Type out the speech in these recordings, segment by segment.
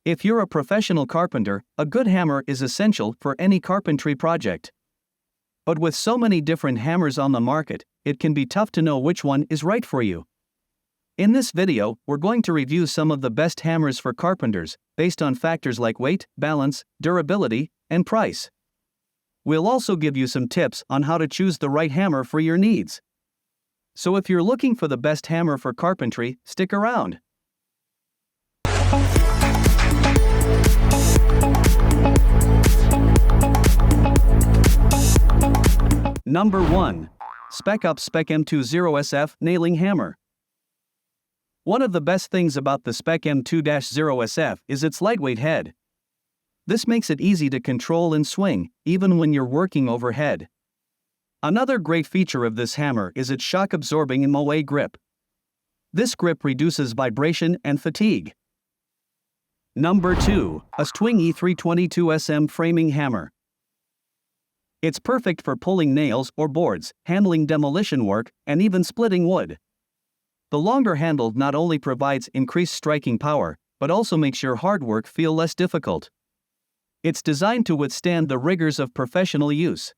If you're a professional carpenter, a good hammer is essential for any carpentry project. But with so many different hammers on the market, it can be tough to know which one is right for you. In this video, we're going to review some of the best hammers for carpenters, based on factors like weight, balance, durability, and price. We'll also give you some tips on how to choose the right hammer for your needs. So if you're looking for the best hammer for carpentry, stick around. Number 1. Spec Ops SPEC-M20SF Nailing Hammer. One of the best things about the SPEC-M20SF is its lightweight head. This makes it easy to control and swing, even when you're working overhead. Another great feature of this hammer is its shock-absorbing MOA grip. This grip reduces vibration and fatigue. Number 2. ESTWING E322SM Framing Hammer. It's perfect for pulling nails or boards, handling demolition work, and even splitting wood. The longer handle not only provides increased striking power, but also makes your hard work feel less difficult. It's designed to withstand the rigors of professional use.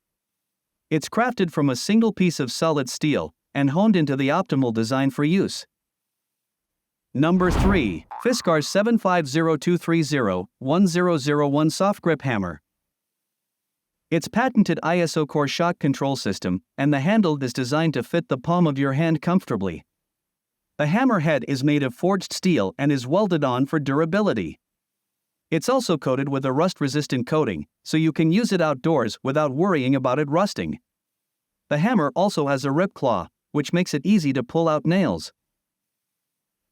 It's crafted from a single piece of solid steel and honed into the optimal design for use. Number 3. Fiskars 750230-1001 Soft Grip Hammer. Its patented ISO core shock control system and the handle is designed to fit the palm of your hand comfortably. The hammer head is made of forged steel and is welded on for durability. It's also coated with a rust-resistant coating, so you can use it outdoors without worrying about it rusting. The hammer also has a rip claw, which makes it easy to pull out nails.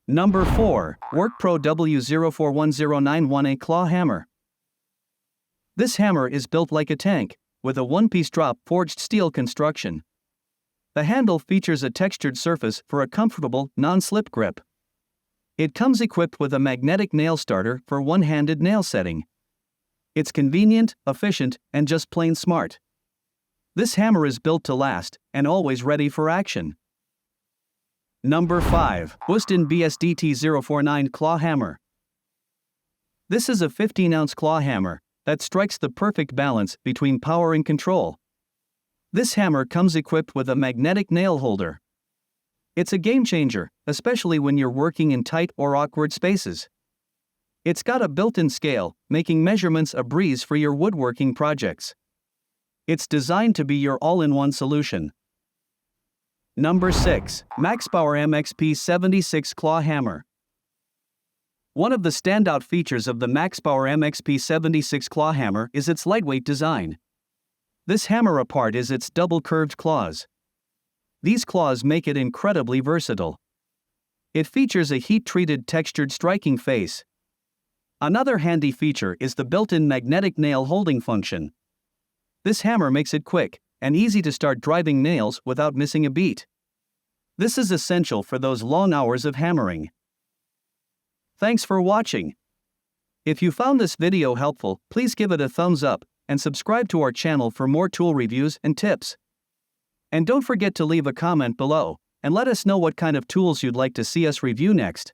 Number 4. WORKPRO W041091A Claw Hammer. This hammer is built like a tank, with a one-piece drop forged steel construction. The handle features a textured surface for a comfortable, non-slip grip. It comes equipped with a magnetic nail starter for one-handed nail setting. It's convenient, efficient, and just plain smart. This hammer is built to last, and always ready for action. Number 5. BOOSDEN BSDT049 Claw Hammer. This is a 15-ounce claw hammer that strikes the perfect balance between power and control. This hammer comes equipped with a magnetic nail holder. It's a game changer, especially when you're working in tight or awkward spaces. It's got a built-in scale, making measurements a breeze for your woodworking projects. It's designed to be your all-in-one solution. Number 6. MAXPOWER MXP76 Claw Hammer. One of the standout features of the MAXPOWER MXP76 claw hammer is its lightweight design. This hammer part is its double-curved claws. These claws make it incredibly versatile. It features a heat-treated textured striking face. Another handy feature is the built-in magnetic nail holding function. This hammer makes it quick and easy to start driving nails without missing a beat. This is essential for those long hours of hammering. Thanks for watching. If you found this video helpful, please give it a thumbs up and subscribe to our channel for more tool reviews and tips. And don't forget to leave a comment below and let us know what kind of tools you'd like to see us review next.